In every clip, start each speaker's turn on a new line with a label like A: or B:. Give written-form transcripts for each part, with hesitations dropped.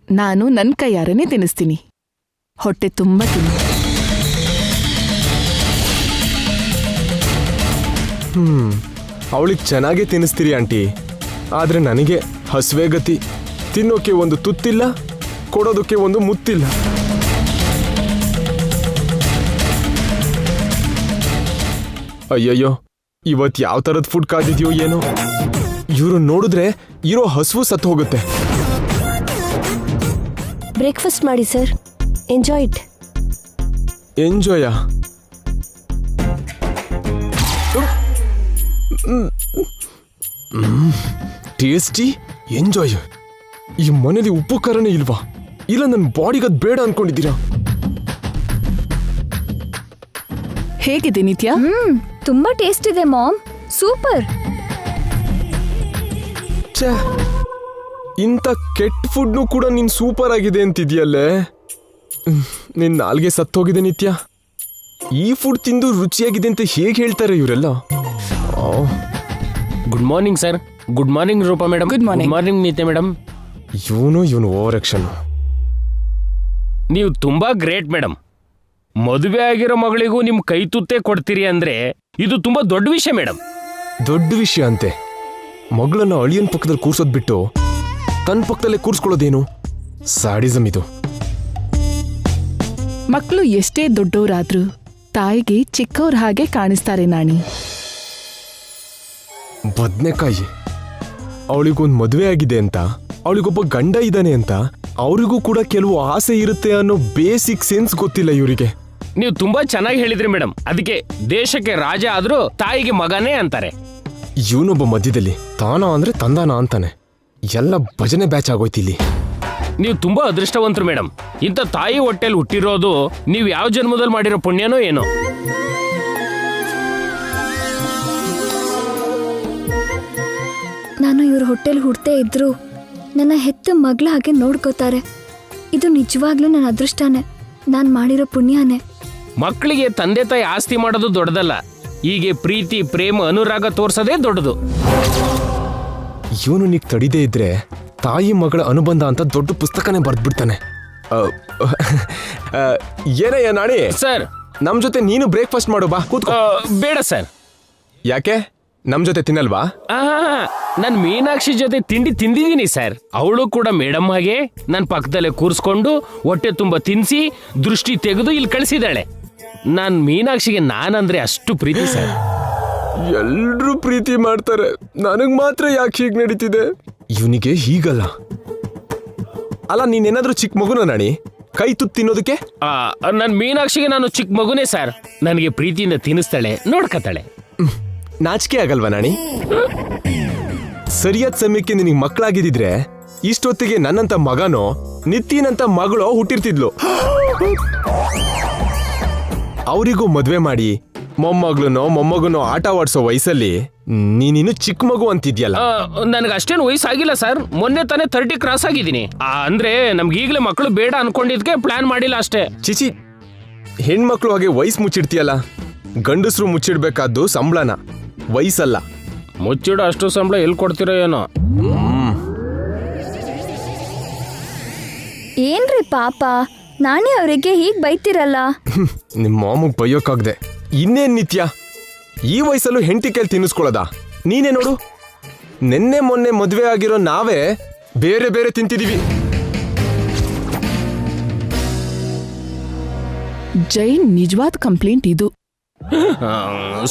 A: ನಾನು ನನ್ನ ಕೈಯಾರನೇ ತಿನ್ನಿಸ್ತೀನಿ. ಹೊಟ್ಟೆ ತುಂಬ ತಿನ್ನು.
B: ಅವಳಿಗೆ ಚೆನ್ನಾಗೇ ತಿನ್ನಿಸ್ತೀರಿ ಆಂಟಿ. ಆದರೆ ನನಗೆ ಹಸುವೆ ಗತಿ. ತಿನ್ನೋಕೆ ಒಂದು ತುತ್ತಿಲ್ಲ, ಕೊಡೋದಕ್ಕೆ ಒಂದು ಮುತ್ತಿಲ್ಲ. ಅಯ್ಯಯ್ಯೋ, ಇವತ್ತು ಯಾವ ಥರದ ಫುಡ್ ಕಾದಿದ್ಯೋ ಏನೋ. ಇವರು ನೋಡಿದ್ರೆ ಇರೋ ಹಸುವು ಸತ್ತು ಹೋಗುತ್ತೆ.
C: ಬ್ರೇಕ್ಫಾಸ್ಟ್ ಮಾಡಿ sir, enjoy it.
B: Enjoy? Tasty enjoy. ಈ ಮನೇಲಿ ಉಪ್ಪು ಖಾರನೇ ಇಲ್ವಾ? ಇಲ್ಲ ನನ್ನ ಬಾಡಿಗದ್ ಬೇಡ ಅನ್ಕೊಂಡಿದ್ದೀರಾ?
A: ಹೇಗಿದೆ ನಿತ್ಯ?
C: ತುಂಬಾ ಟೇಸ್ಟ್ ಇದೆ ಮಾಮ್, ಸೂಪರ್.
B: ಛೇ, ಇಂಥ ಕೆಟ್ಟ ಫುಡ್ನು ಕೂಡ ನೀನ್ ಸೂಪರ್ ಆಗಿದೆ ಅಂತಿದ್ಯಲ್ಲೇ. ನಿನ್ ನಾಲ್ಗೆ ಸತ್ತೋಗಿದೆ ನಿತ್ಯ. ಈ ಫುಡ್ ತಿಂದು ರುಚಿಯಾಗಿದೆ ಅಂತ ಹೇಗೆ ಹೇಳ್ತಾರೆ ಇವರೆಲ್ಲ?
D: Good morning sir. Good morning Roopa madam.
A: Good morning.
D: Good morning Nithya madam.
B: ಇವನು ಓವರ್ ಆಕ್ಷನ್.
D: ನೀವು ತುಂಬಾ ಗ್ರೇಟ್ ಮೇಡಮ್. ಮದುವೆ ಆಗಿರೋ ಮಗಳಿಗೂ ನಿಮ್ ಕೈ ತುತ್ತೇ ಕೊಡ್ತೀರಿ ಅಂದ್ರೆ ಇದು ತುಂಬಾ ದೊಡ್ಡ ವಿಷಯ ಮೇಡಮ್.
B: ದೊಡ್ಡ ವಿಷಯ ಅಂತೆ. ಮಗಳನ್ನ ಅಳಿಯನ್ ಪಕ್ಕದಲ್ಲಿ ಕೂರ್ಸೋದ್ ಬಿಟ್ಟು ತನ್ನ ಪಕ್ಕದಲ್ಲೇ ಕೂರ್ಸ್ಕೊಳ್ಳೋದೇನು? ಸಾಡಿಸಮ್ ಇದು.
A: ಮಕ್ಕಳು ಎಷ್ಟೇ ದೊಡ್ಡವರಾದ್ರೂ ತಾಯಿಗೆ ಚಿಕ್ಕವ್ರ ಹಾಗೆ ಕಾಣಿಸ್ತಾರೆ ನಾಣಿ.
B: ಬದ್ನೆಕಾಯಿ. ಅವಳಿಗೊಂದು ಮದುವೆ ಆಗಿದೆ ಅಂತ, ಅವಳಿಗೊಬ್ಬ ಗಂಡ ಇದ್ದಾನೆ ಅಂತ, ಅವರಿಗೂ ಕೂಡ ಕೆಲವು ಆಸೆ ಇರುತ್ತೆ ಅನ್ನೋ ಬೇಸಿಕ್ ಸೆನ್ಸ್ ಗೊತ್ತಿಲ್ಲ ಇವರಿಗೆ.
D: ನೀವು ತುಂಬಾ ಚೆನ್ನಾಗಿ ಹೇಳಿದ್ರಿ ಮೇಡಮ್. ಅದಕ್ಕೆ ದೇಶಕ್ಕೆ ರಾಜ ಆದ್ರೂ ತಾಯಿಗೆ ಮಗನೇ ಅಂತಾರೆ.
B: ಇವನೊಬ್ಬ ಮಧ್ಯದಲ್ಲಿ ತಾನ ಅಂದ್ರೆ ತಂದಾನ ಅಂತಾನೆ. ಎಲ್ಲ ಭಜನೆ ಬ್ಯಾಚ್ ಆಗೋಯ್ತಿಲ್ಲಿ.
D: ನೀವು ತುಂಬಾ ಅದೃಷ್ಟವಂತರು ಮೇಡಮ್. ಇಂಥ ತಾಯಿ ಹೊಟ್ಟೆಲ್ ಹುಟ್ಟಿರೋದು ನೀವು ಯಾವ ಜನ್ಮದಲ್ಲಿ ಮಾಡಿರೋ ಪುಣ್ಯನೋ ಏನೋ.
C: ನಾನು ಇವ್ರ ಹೊಟ್ಟೆಲ್ ಹುಡ್ತೇ ಇದ್ರು ನನ್ನ ಹೆತ್ತ ಮಗ್ಳ ಹಾಗೆ ನೋಡ್ಕೋತಾರೆ. ಇದು ನಿಜವಾಗ್ಲೂ ನನ್ನ ಅದೃಷ್ಟನೇ, ನಾನು ಮಾಡಿರೋ ಪುಣ್ಯನೇ.
D: ಮಕ್ಕಳಿಗೆ ತಂದೆ ತಾಯಿ ಆಸ್ತಿ ಮಾಡೋದು ದೊಡ್ಡದಲ್ಲ, ಹೀಗೆ ಪ್ರೀತಿ ಪ್ರೇಮ ಅನುರಾಗ ತೋರ್ಸೋದೇ ದೊಡ್ಡದು.
B: ಇವನು ನೀಗ್ ತಡಿದೇ ಇದ್ರೆ ತಾಯಿ ಮಗಳ ಅನುಬಂಧ ಅಂತ ದೊಡ್ಡ ಪುಸ್ತಕನೇ ಬರ್ದ್ಬಿಡ್ತಾನೆ. ಏನಯ್ಯ ನಾಣಿ
D: ಸರ್,
B: ನಮ್ ಜೊತೆ ನೀನು ಬ್ರೇಕ್ಫಾಸ್ಟ್ ಮಾಡು ಬಾ, ಕೂತ್ಕೋ.
D: ಬೇಡ ಸರ್.
B: ಯಾಕೆ? ನಮ್ ಜೊತೆ ತಿನ್ನಲ್ವಾ?
D: ನನ್ ಮೀನಾಕ್ಷಿ ಜೊತೆ ತಿಂಡಿ ತಿಂದಿದ್ದೀನಿ ಸರ್. ಅವಳು ಕೂಡ ಮೇಡಮ್ ಹಾಗೆ ನನ್ನ ಪಕ್ಕದಲ್ಲೇ ಕೂರಿಸ್ಕೊಂಡು ಹೊಟ್ಟೆ ತುಂಬ ತಿನ್ಸಿ ದೃಷ್ಟಿ ತೆಗೆದು ಇಲ್ಲಿ ಕಳಿಸಿದಾಳೆ. ನಾನ್ ಮೀನಾಕ್ಷಿಗೆ ನಾನಂದ್ರೆ ಅಷ್ಟು ಪ್ರೀತಿ ಸರ್.
B: ಎಲ್ರೂ ಪ್ರೀತಿ ಮಾಡ್ತಾರೆ, ನನಗ್ ಮಾತ್ರ ಯಾಕೆ ಹೀಗೆ ನಡೀತಿದೆ? ಇವನಿಗೆ ಹೀಗಲ್ಲ. ಅಲ್ಲ, ನೀನೇನಾದ್ರೂ ಚಿಕ್ಕ ಮಗುನ ನಾಣಿ ಕೈ ತುತ್ತು ತಿನ್ನೋದಕ್ಕೆ?
D: ನನ್ ಮೀನಾಕ್ಷಿಗೆ ನಾನು ಚಿಕ್ಕ ಮಗುನೇ ಸರ್. ನನಗೆ ಪ್ರೀತಿಯಿಂದ ತಿನ್ನಿಸ್ತಾಳೆ, ನೋಡ್ಕತಾಳೆ.
B: ನಾಚಿಕೆ ಆಗಲ್ವಾ ನಾಣಿ? ಸರಿಯಾದ ಸಮಯಕ್ಕೆ ನಿನಗೆ ಮಕ್ಕಳಾಗಿದ್ದಿದ್ರೆ ಇಷ್ಟೊತ್ತಿಗೆ ನನ್ನಂತ ಮಗನೋ ನಿತ್ಯನಂತ ಮಗಳೋ ಹುಟ್ಟಿರ್ತಿದ್ಲು. ಅವರಿಗೂ ಮದ್ವೆ ಮಾಡಿ ಮೊಮ್ಮಗಳನೋ ಮೊಮ್ಮಗನೋ ಆಟ ಆಡ್ಸೋ ವಯಸ್ಸಲ್ಲಿ ನೀನಿನ್ನು ಚಿಕ್ಕ ಮಗು ಅಂತಿದ್ಯಲ್ಲ.
D: ನನಗೆ ಅಷ್ಟೇನು ವಯಸ್ಸಾಗಿಲ್ಲ ಸರ್. ಮೊನ್ನೆ ತಾನೇ 30 ಕ್ರಾಸ್ ಆಗಿದ್ದೀನಿ. ಅಂದ್ರೆ ನಮ್ಗೆ ಈಗಲೇ ಮಕ್ಕಳು ಬೇಡ ಅನ್ಕೊಂಡಿದ್ಕೆ ಪ್ಲಾನ್ ಮಾಡಿಲ್ಲ ಅಷ್ಟೇ.
B: ಚಿಚಿ, ಹೆಣ್ಮಕ್ಳು ಹಾಗೆ ವಯಸ್ಸು ಮುಚ್ಚಿಡ್ತೀಯಲ್ಲ. ಗಂಡಸರು ಮುಚ್ಚಿಡ್ಬೇಕಾದ್ದು ಸಂಬಳನ, ವಯಸ್ಸಲ್ಲ.
D: ಮುಚ್ಚಿಡೋ ಅಷ್ಟು ಸಂಬಳ ಎಲ್ಲಿ ಕೊಡ್ತಿರೋ ಏನೋ.
C: ಏನ್ರಿ ಪಾಪ, ನಾನೇ ಅವರಿಗೆ ಹೀಗ್ ಬೈತಿರಲ್ಲ.
B: ನಿಮ್ಮ ಮಾಮಗ್ ಬೈಯೋಕಾಗ್ದೆ. ಇನ್ನೇನ್ ನಿತ್ಯ, ಈ ವಯಸ್ಸಲ್ಲೂ ಹೆಂಡತಿ ಕೈಲಿ ತಿನ್ನಿಸ್ಕೊಳ್ಳೋದ? ನೀನೇ ನೋಡು, ನೆನ್ನೆ ಮೊನ್ನೆ ಮದ್ವೆ ಆಗಿರೋ ನಾವೇ ಬೇರೆ ಬೇರೆ ತಿಂತಿದೀವಿ.
A: ಜೈನ್ ನಿಜವಾದ ಕಂಪ್ಲೇಂಟ್ ಇದು.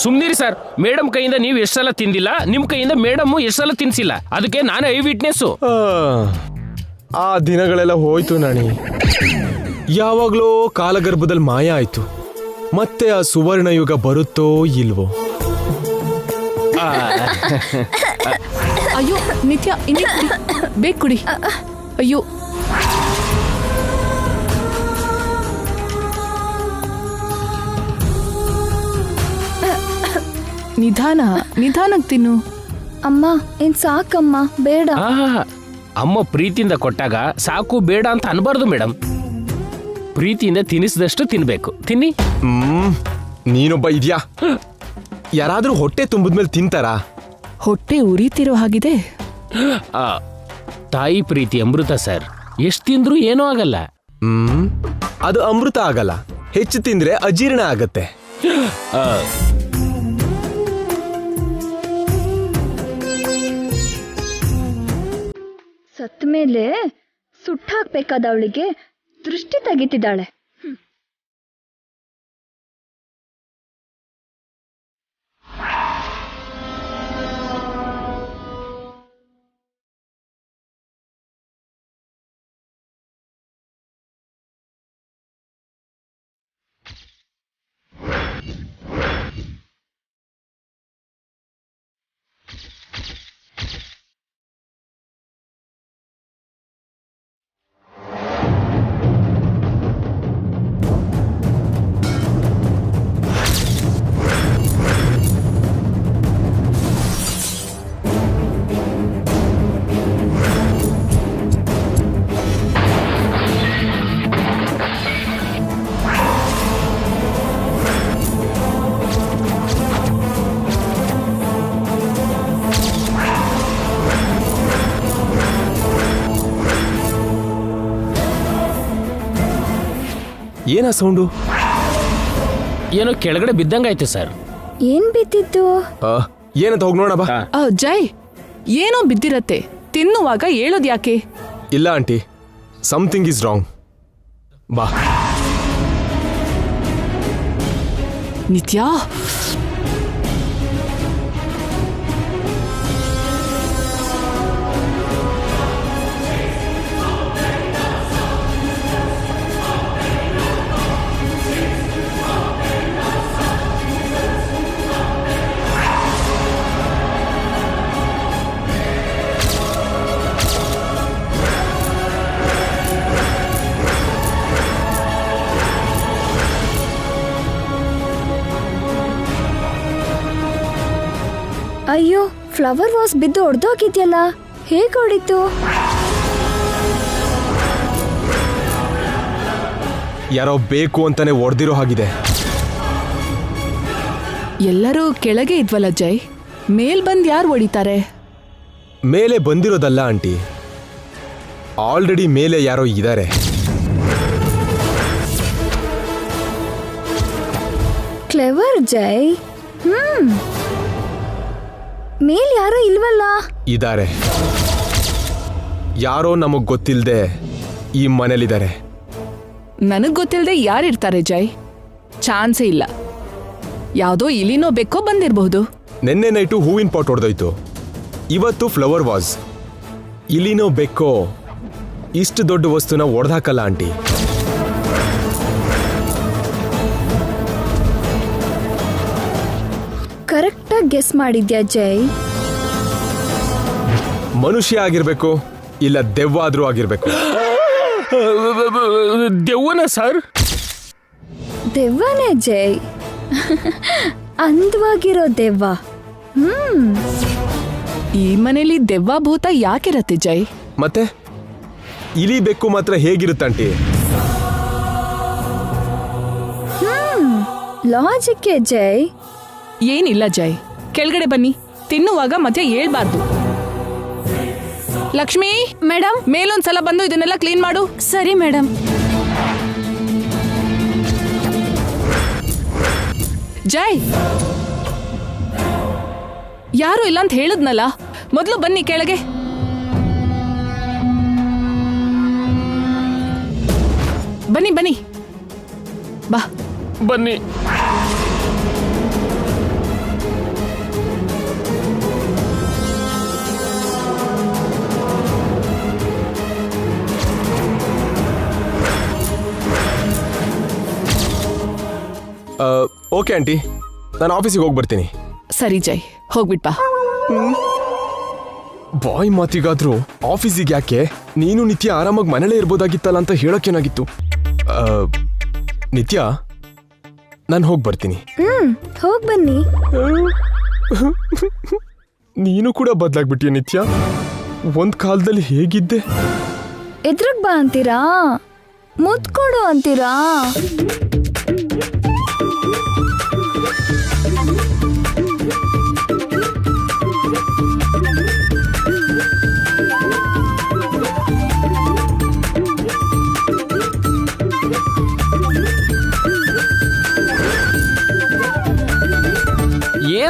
D: ಸುಮ್ನಿರಿ ಸರ್. ಮೇಡಮ್ ಕೈಯಿಂದ ನೀವು ಎಷ್ಟು ಸಲ ತಿಂದಿಲ್ಲ, ನಿಮ್ ಕೈಯಿಂದ ಮೇಡಮ್ ಎಷ್ಟು ಸಲ ತಿನ್ಸಿಲ್ಲ. ಅದಕ್ಕೆ ನಾನೇ ಐ ವಿಟ್ನೆಸ್.
B: ಆ ದಿನಗಳೆಲ್ಲ ಹೋಯ್ತು ನಾಣಿ. ಯಾವಾಗ್ಲೋ ಕಾಲಗರ್ಭದಲ್ಲಿ ಮಾಯ ಆಯ್ತು. ಮತ್ತೆ ಆ ಸುವರ್ಣ ಯುಗ ಬರುತ್ತೋ ಇಲ್ವೋ?
A: ಅಯ್ಯೋ ನಿತ್ಯ, ಬೇಕು ಕುಡಿ. ಅಯ್ಯೋ, ನಿಧಾನಕ್ಕೆ ತಿನ್ನು.
C: ಅಮ್ಮ, ಏನ್ ಸಾಕಮ್ಮ, ಬೇಡ.
D: ಅಮ್ಮ ಪ್ರೀತಿಯಿಂದ ಕೊಟ್ಟಾಗ ಸಾಕು ಬೇಡ ಅಂತ ಅನ್ಬಾರ್ದು ಮೇಡಮ್. ಪ್ರೀತಿಯಿಂದ ತಿನ್ನಿಸಿದಷ್ಟು ತಿನ್ಬೇಕು. ತಿನ್ನಿ.
B: ನೀನೊಬ್ಬ ಇದ್ಯಾ? ಯಾರಾದ್ರೂ ಹೊಟ್ಟೆ ತುಂಬಿದ್ಮೇಲೆ ತಿಂತಾರಾ?
A: ಹೊಟ್ಟೆ ಉರಿತಿರೋ ಹಾಗಿದೆ.
D: ತಾಯಿ ಪ್ರೀತಿ ಅಮೃತ ಸರ್. ಎಷ್ಟು ತಿಂದ್ರೂ ಏನೂ ಆಗಲ್ಲ.
B: ಅದು ಅಮೃತ ಆಗಲ್ಲ, ಹೆಚ್ಚು ತಿಂದ್ರೆ ಅಜೀರ್ಣ ಆಗತ್ತೆ.
C: ಸತ್ತ ಮೇಲೆ ಸುಟ್ಟಾಕ್ಬೇಕಾದ ಅವಳಿಗೆ ದೃಷ್ಟಿ ತೆಗಿತಿದ್ದಾಳೆ.
B: ಏನ ಸೌಂಡು?
D: ಏನೋ ಕೆಳಗಡೆ ಬಿದ್ದಂಗಾಯ್ತು ಸರ್.
C: ಏನ್ ಬಿದ್ದಿತ್ತು?
B: ಏನಂತ ಹೋಗಿ ನೋಡ ಬಾ.
A: ಜೈ, ಏನೋ ಬಿದ್ದಿರತ್ತೆ, ತಿನ್ನುವಾಗ ಹೇಳೋದ್ ಯಾಕೆ?
B: ಇಲ್ಲ ಆಂಟಿ, ಸಮಥಿಂಗ್ ಈಸ್ ರಾಂಗ್. ಬಾ.
A: ನಿತ್ಯಾ,
C: ಅಯ್ಯೋ, ಫ್ಲವರ್ ವಾಸ್ ಬಿದ್ದು ಒಡೆದೋಗಿದ್ಯಲ್ಲ, ಹೇಗೆ ಹೊಡಿತು?
B: ಯಾರೋ ಬೇಕು ಅಂತಾನೆ ಒಡೆದಿರೋ ಹಾಗಿದೆ.
A: ಎಲ್ಲರೂ ಕೆಳಗೆ ಇದ್ವಲ್ಲ ಜೈ, ಮೇಲ್ ಬಂದ್ ಯಾರು ಹೊಡಿತಾರೆ?
B: ಮೇಲೆ ಬಂದಿರೋದಲ್ಲ ಆಂಟಿ, ಆಲ್ರೆಡಿ ಮೇಲೆ ಯಾರೋ ಇದ್ದಾರೆ.
C: ಕ್ಲೆವರ್ ಜೈ. ಮೇಲ್ ಯಾರೋ ಇಲ್ವಲ್ಲ?
B: ಇದ್ದಾರೆ. ಯಾರೋ ನಮಗ್ ಗೊತ್ತಿಲ್ಲದೆ ಈ ಮನೇಲಿದ್ದಾರೆ.
A: ನನಗ್ ಗೊತ್ತಿಲ್ಲದೆ ಯಾರಿರ್ತಾರೆ ಜೈ? ಚಾನ್ಸೇ ಇಲ್ಲ. ಯಾವುದೋ ಇಲಿನೋ ಬೇಕೋ ಬಂದಿರಬಹುದು.
B: ನೆನ್ನೆ ನೈಟು ಹೂವಿನ ಪಾಟ್ ಹೊಡೆದೋಯ್ತು, ಇವತ್ತು ಫ್ಲವರ್ ವಾಸ್. ಇಲಿನೋ ಬೆಕ್ಕೋ ಇಷ್ಟು ದೊಡ್ಡ ವಸ್ತುನ ಒಡೆದಾಕಲ್ಲ ಆಂಟಿ.
C: ಕರೆಕ್ಟಾಗಿ ಗೆಸ್ ಮಾಡಿದ್ಯಾ ಜೈ.
B: ಮನುಷ್ಯ ಆಗಿರ್ಬೇಕು, ಇಲ್ಲ ದೆವ್ವ ಆದ್ರೂ ಆಗಿರ್ಬೇಕು.
D: ದೆವ್ವನ ಸರ್?
C: ದೆವ್ವನೇ ಜೈ, ಅಂದವಾಗಿರೋ ದೆವ್ವ.
A: ಈ ಮನೇಲಿ ದೆವ್ವ ಭೂತ ಯಾಕಿರತ್ತೆ ಜೈ?
B: ಮತ್ತೆ ಇಲಿ ಬೆಕ್ಕು ಮಾತ್ರ ಹೇಗಿರುತ್ತಂಟಿ?
C: ಲಾಜಿಕ್ಕೆ ಜೈ.
A: ಏನಿಲ್ಲ ಜೈ, ಕೆಳಗಡೆ ಬನ್ನಿ. ತಿನ್ನುವಾಗ ಮತ್ತೆ ಹೇಳ್ಬಾರ್ದು. ಲಕ್ಷ್ಮಿ ಮೇಡಮ್, ಮೇಲೊಂದ್ಸಲ ಬಂದು ಇದನ್ನೆಲ್ಲ ಕ್ಲೀನ್ ಮಾಡು.
C: ಸರಿ ಮೇಡಮ್.
A: ಜೈ, ಯಾರು ಇಲ್ಲ ಅಂತ ಹೇಳಿದ್ನಲ್ಲ, ಮೊದಲು ಬನ್ನಿ ಕೆಳಗೆ. ಬನ್ನಿ ಬನ್ನಿ, ಬಾ
D: ಬನ್ನಿ.
B: ಓಕೆ ಆಂಟಿ, ನಾನು ಆಫೀಸಿಗೆ ಹೋಗಿ ಬರ್ತೀನಿ.
A: ಸರಿ ಜೈ, ಹೋಗ್ಬಿಟ್ ಬಾ.
B: ಬಾಯ್ ಮಾತಿಗಾದ್ರೂ ಆಫೀಸಿಗೆ ಯಾಕೆ? ನೀನು ನಿತ್ಯ ಆರಾಮಾಗಿ ಮನೇಲೇ ಇರ್ಬೋದಾಗಿತ್ತಲ್ಲ ಅಂತ ಹೇಳೋಕೇನಾಗಿತ್ತು. ನಿತ್ಯ, ನಾನು ಹೋಗಿ ಬರ್ತೀನಿ.
C: ಹೋಗ್ ಬನ್ನಿ.
B: ನೀನು ಕೂಡ ಬದಲಾಗ್ಬಿಟ್ಟಿಯ ನಿತ್ಯ. ಒಂದ್ ಕಾಲದಲ್ಲಿ ಹೇಗಿದ್ದೆ?
C: ಎದ್ರಗ್ ಬಾ ಅಂತೀರಾ? ಮುತ್ಕೊಡು ಅಂತೀರಾ?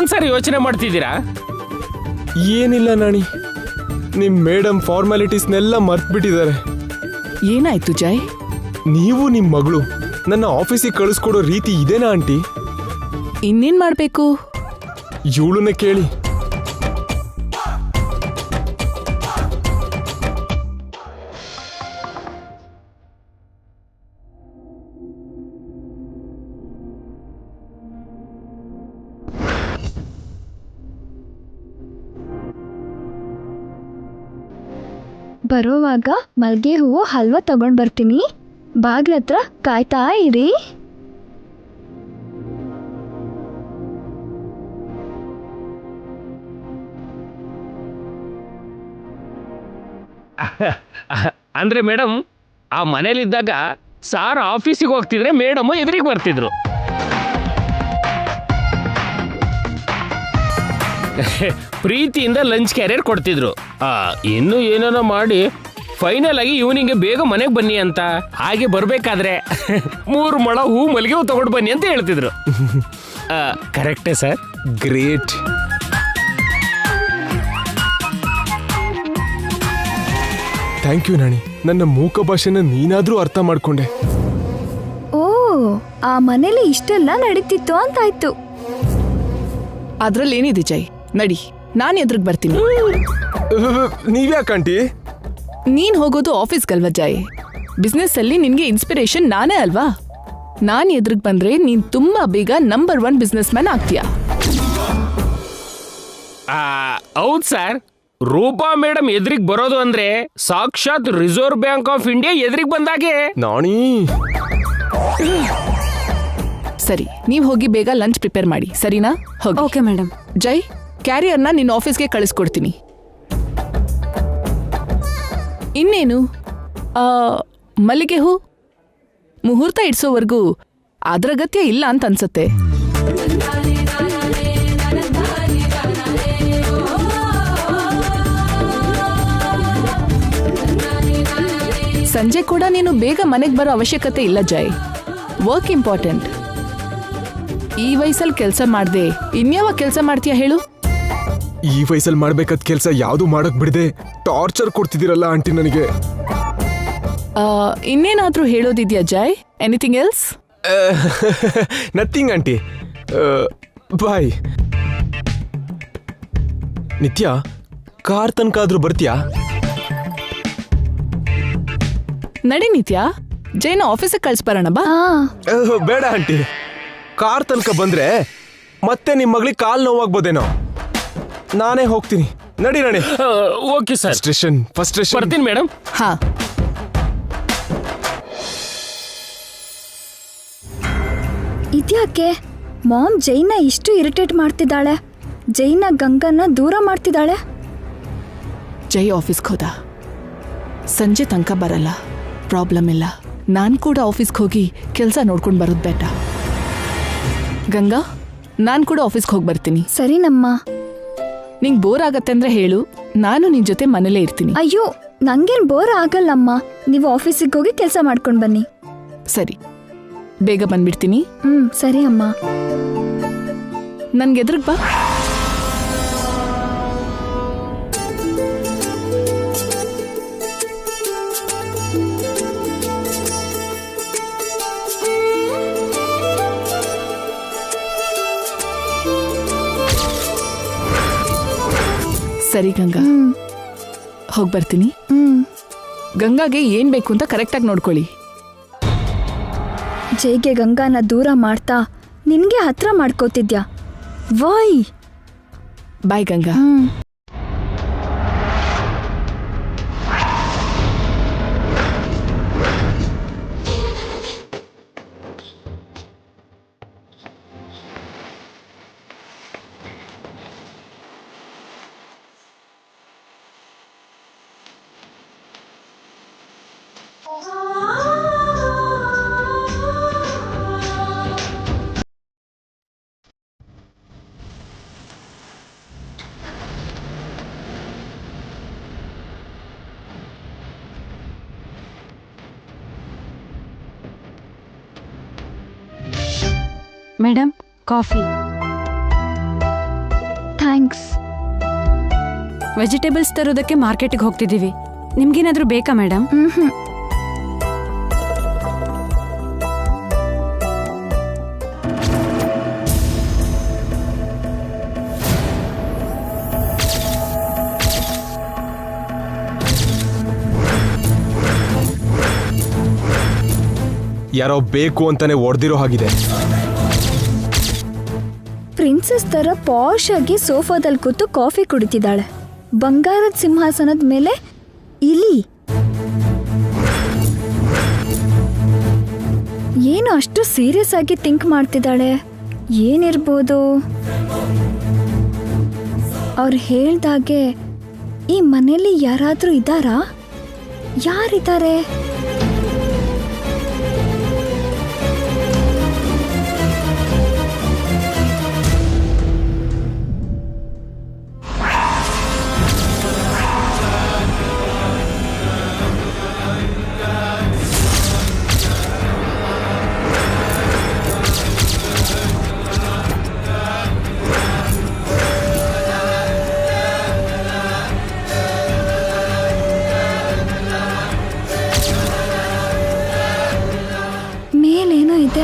D: ಏನ್ ಸರ್ ಯೋಚನೆ ಮಾಡ್ತಿದ್ದೀರಾ?
B: ಏನಿಲ್ಲ ನಾಣಿ, ನಿಮ್ ಮೇಡಮ್ ಫಾರ್ಮಾಲಿಟೀಸ್ನೆಲ್ಲ ಮರ್ತ್ಬಿಟ್ಟಿದ್ದಾರೆ.
A: ಏನಾಯ್ತು ಜೈ?
B: ನೀವು ನಿಮ್ ಮಗಳು ನನ್ನ ಆಫೀಸಿಗೆ ಕಳಿಸ್ಕೊಡೋ ರೀತಿ ಇದೇನಾ ಆಂಟಿ?
A: ಇನ್ನೇನ್ ಮಾಡ್ಬೇಕು?
B: ಇವಳನ್ನೇ ಕೇಳಿ.
C: ಬರೋವಾಗ ಮಲ್ಗೆ ಹೂವು ಹಲ್ವಾ ತಗೊಂಡ್ ಬರ್ತೀನಿ. ಬಾಗ್ಲ ಹತ್ರ ಕಾಯ್ತಾ ಇರಿ.
D: ಅಂದ್ರೆ ಮೇಡಮ್, ಆ ಮನೇಲಿದ್ದಾಗ ಸಾರ್ ಆಫೀಸಿಗೆ ಹೋಗ್ತಿದ್ರೆ ಮೇಡಮ್ ಎದುರಿಗೆ ಬರ್ತಿದ್ರು. ಪ್ರೀತಿಯಿಂದ ಲಂಚ್ ಕ್ಯಾರಿಯರ್ ಕೊಡ್ತಿದ್ರು. ಇನ್ನು ಏನೇನೋ ಮಾಡಿ ಫೈನಲ್ ಆಗಿ ಇವನಿಗೆ ಬೇಗ ಮನೆಗೆ ಬನ್ನಿ ಅಂತ, ಹಾಗೆ ಬರ್ಬೇಕಾದ್ರೆ 3 ಮೊಳ ಹೂ ಮಲ್ಲಿಗೆ ಹೂ ತಗೊಂಡು ಬನ್ನಿ ಅಂತ ಹೇಳ್ತಿದ್ರು. ಕರೆಕ್ಟೇ sir?
B: Great. Thank you Nani, ನನ್ನ ಮೂಕ ಭಾಷೆನ ನೀನಾದ್ರೂ ಅರ್ಥ ಮಾಡ್ಕೊಂಡೆ.
C: ಓ, ಆ ಮನೇಲಿ ಇಷ್ಟೆಲ್ಲ ನಡೀತಿತ್ತು ಅಂತಾಯ್ತು.
A: ಅದ್ರಲ್ಲೇನಿದೆ ಜೈ, ನಡಿ, ನಾನ್ ಎದುರಿಗೆ ಬರ್ತೀನಿ.
B: ನೀವ್ಯಾಕಂಟಿ?
A: ನೀನ್ ಹೋಗೋದು ಆಫೀಸ್ಗಲ್ವಾ ಜೈ? ಬಿಸ್ನೆಸ್ ಅಲ್ಲಿ ನಿನ್ಗೆ ಇನ್ಸ್ಪಿರೇಷನ್ ನಾನೇ ಅಲ್ವಾ? ನಾನ್ ಎದುರಿಗೆ ಬಂದ್ರೆ ನೀನ್ ತುಂಬಾ ಬೇಗ ನಂಬರ್ 1 ಬಿಸ್ನೆಸ್ ಮ್ಯಾನ್ ಆಗ್ತೀಯಾ.
D: ಹೌದು ಸರ್. ರೂಪಾ ಮೇಡಮ್ ಎದುರಿಗೆ ಬರೋದು ಅಂದ್ರೆ ಸಾಕ್ಷಾತ್ ರಿಸರ್ವ್ ಬ್ಯಾಂಕ್ ಆಫ್ ಇಂಡಿಯಾ ಎದುರಿಗೆ ಬಂದಾಗೆ.
B: ನಾಣಿ,
A: ಸರಿ, ನೀವ್ ಹೋಗಿ ಬೇಗ ಲಂಚ್ ಪ್ರಿಪೇರ್ ಮಾಡಿ, ಸರಿನಾ? ಹೋಗಿ.
C: Okay madam.
A: ಜೈ, ಕ್ಯಾರಿಯರ್ನ ನಿನ್ನ ಆಫೀಸ್ಗೆ ಕಳಿಸ್ಕೊಡ್ತೀನಿ. ಇನ್ನೇನು, ಮಲ್ಲಿಗೆ ಹೂ ಮುಹೂರ್ತ ಇಡ್ಸೋವರೆಗೂ ಅದ್ರ ಅಗತ್ಯ ಇಲ್ಲ ಅಂತ ಅನ್ಸತ್ತೆ. ಸಂಜೆ ಕೂಡ ನೀನು ಬೇಗ ಮನೆಗೆ ಬರೋ ಅವಶ್ಯಕತೆ ಇಲ್ಲ ಜೈ. Work important. ಈ ವಯಸ್ಸಲ್ಲಿ ಕೆಲಸ ಮಾಡ್ದೆ ಇನ್ಯಾವ ಕೆಲಸ ಮಾಡ್ತೀಯ ಹೇಳು?
B: ಈ ವಯಸ್ಸಲ್ಲಿ ಮಾಡ್ಬೇಕಾದ ಕೆಲಸ ಯಾವ್ದು ಮಾಡಕ್ ಬಿಡದೆ ಟಾರ್ಚರ್ ಕೊಡ್ತಿದ್ದೀರಲ್ಲ ಆಂಟಿ ನನಗೆ.
A: ಇನ್ನೇನಾದ್ರೂ ಹೇಳೋದಿದ್ಯಾ Jai? Anything else?
B: Nothing aunty, bye. Nitya, car ತನಕಾದ್ರೂ ಬರ್ತೀಯಾ?
A: ನಡಿ ನಿತ್ಯ, ಜೈನ ಆಫೀಸಿಗೆ ಕಳ್ಸ್ಬರೋಣ ಬಾ.
B: ಬೇಡ ಆಂಟಿ, ಕಾರ್ ತನಕ ಬಂದ್ರೆ ಮತ್ತೆ ನಿಮ್ ಮಗಳಿಗೆ ಕಾಲ್ ನೋವಾಗ್ಬೋದೇನೋ. ನಾನೇ ಹೋಗ್ತೀನಿ, ನಡಿ ನಡಿ.
D: Okay sir.
B: ಫಸ್ಟ್ ಸ್ಟೇಷನ್
D: ಬರ್ತೀನಿ ಮೇಡಮ್.
A: ಹಾ.
C: ಇದ್ಯಾಕೆ ಮಾಮ್ ಜೈನ ಇಷ್ಟು ಇರಿಟೇಟ್ ಮಾಡ್ತಿದ್ದಾಳೆ? ಜೈನ ಗಂಗನ್ನ ದೂರ ಮಾಡ್ತಿದ್ದಾಳೆ.
A: ಜೈ ಆಫೀಸ್ಗೆ ಹೋದ, ಸಂಜೆ ತನಕ ಬರಲ್ಲ, ಪ್ರಾಬ್ಲಮ್ ಇಲ್ಲ. ನಾನು ಕೂಡ ಆಫೀಸ್ಗೆ ಹೋಗಿ ಕೆಲಸ ನೋಡ್ಕೊಂಡು ಬರೋದು ಬೇಟ. ಗಂಗಾ, ನಾನು ಕೂಡ ಆಫೀಸ್ಗೆ ಹೋಗಿ ಬರ್ತೀನಿ.
C: ಸರಿನಮ್ಮ.
A: ನಿಂಗೆ ಬೋರ್ ಆಗತ್ತೆ ಅಂದ್ರೆ ಹೇಳು, ನಾನು ನಿನ್ ಜೊತೆ ಮನೇಲೇ ಇರ್ತೀನಿ.
C: ಅಯ್ಯೋ, ನಂಗೇನ್ ಬೋರ್ ಆಗಲ್ಲಮ್ಮ. ನೀವು ಆಫೀಸಿಗೆ ಹೋಗಿ ಕೆಲಸ ಮಾಡ್ಕೊಂಡು ಬನ್ನಿ.
A: ಸರಿ, ಬೇಗ ಬಂದ್ಬಿಡ್ತೀನಿ.
C: ಸರಿ ಅಮ್ಮ.
A: ನನ್ಗೆ ಎದುರಿಗೆ ಬಾ. ಸರಿ ಗಂಗಾ, ಹೋಗಿ ಬರ್ತೀನಿ. ಗಂಗಾಗೆ ಏನ್ ಬೇಕು ಅಂತ ಕರೆಕ್ಟಾಗಿ ನೋಡ್ಕೊಳ್ಳಿ.
C: ಜೈಗೆ ಗಂಗಾನ ದೂರ ಮಾಡ್ತಾ ನಿನ್ಗೆ ಹತ್ರ ಮಾಡ್ಕೋತಿದ್ಯಾ? ವಾಯ್.
A: Bye Ganga.
E: Madam, coffee.
C: Thanks.
E: Vegetables ತರೋದಕ್ಕೆ ಮಾರ್ಕೆಟಿಗೆ ಹೋಗ್ತಿದ್ದೀವಿ. ನಿಮ್ಗೇನಾದ್ರೂ ಬೇಕಾ ಮೇಡಮ್?
B: ಯಾರೋ ಬೇಕು ಅಂತಾನೆ ಹೊಡೆದಿರೋ ಹಾಗಿದೆ.
C: ಪ್ರಿನ್ಸೆಸ್ ತರ ಪಾಶ್ ಆಗಿ ಸೋಫಾದಲ್ಲಿ ಕೂತು ಕಾಫಿ ಕುಡಿತಿದ್ದಾಳೆ. ಬಂಗಾರದ ಸಿಂಹಾಸನದ ಮೇಲೆ ಇಲಿ. ಏನು ಅಷ್ಟು ಸೀರಿಯಸ್ ಆಗಿ ಥಿಂಕ್ ಮಾಡ್ತಿದ್ದಾಳೆ? ಏನಿರ್ಬೋದು? ಅವ್ರು ಹೇಳ್ದಾಗೆ ಈ ಮನೇಲಿ ಯಾರಾದ್ರೂ ಇದ್ದಾರಾ? ಯಾರಿದ್ದಾರೆ? ಮೇಲೇನೋ ಇದೆ.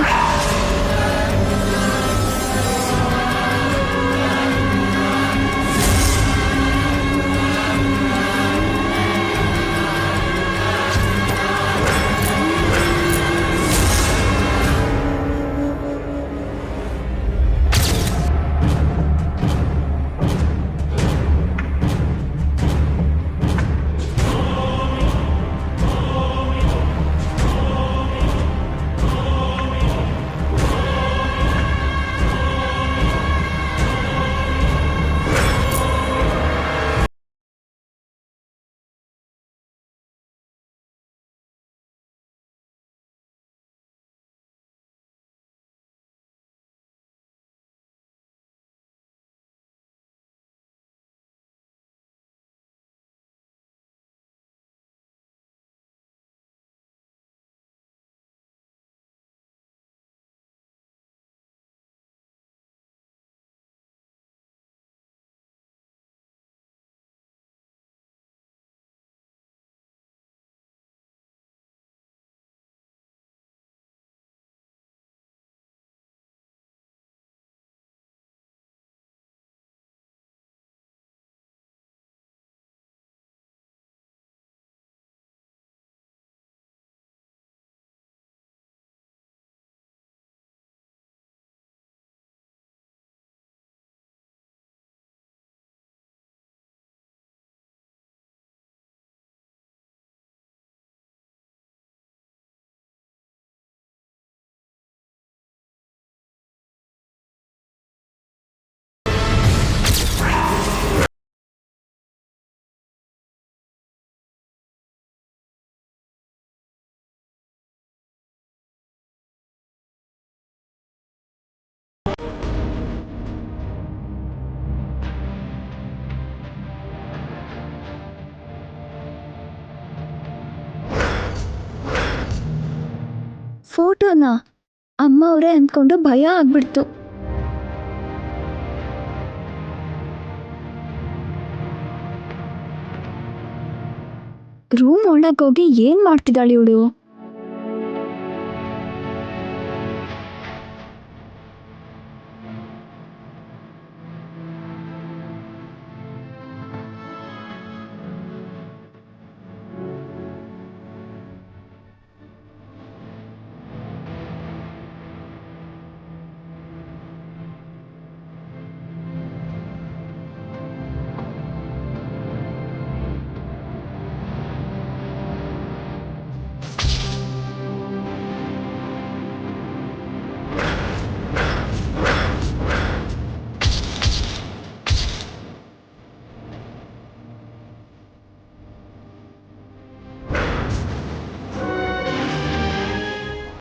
C: ಫೋಟೋನಾ? ಅಮ್ಮ ಅವರೇ ಅಂದ್ಕೊಂಡು ಭಯ ಆಗ್ಬಿಡ್ತು. ರೂಮ್ ಒಳಗೋಗಿ ಏನ್ ಮಾಡ್ತಿದ್ದಾಳೆ ಇವಳು?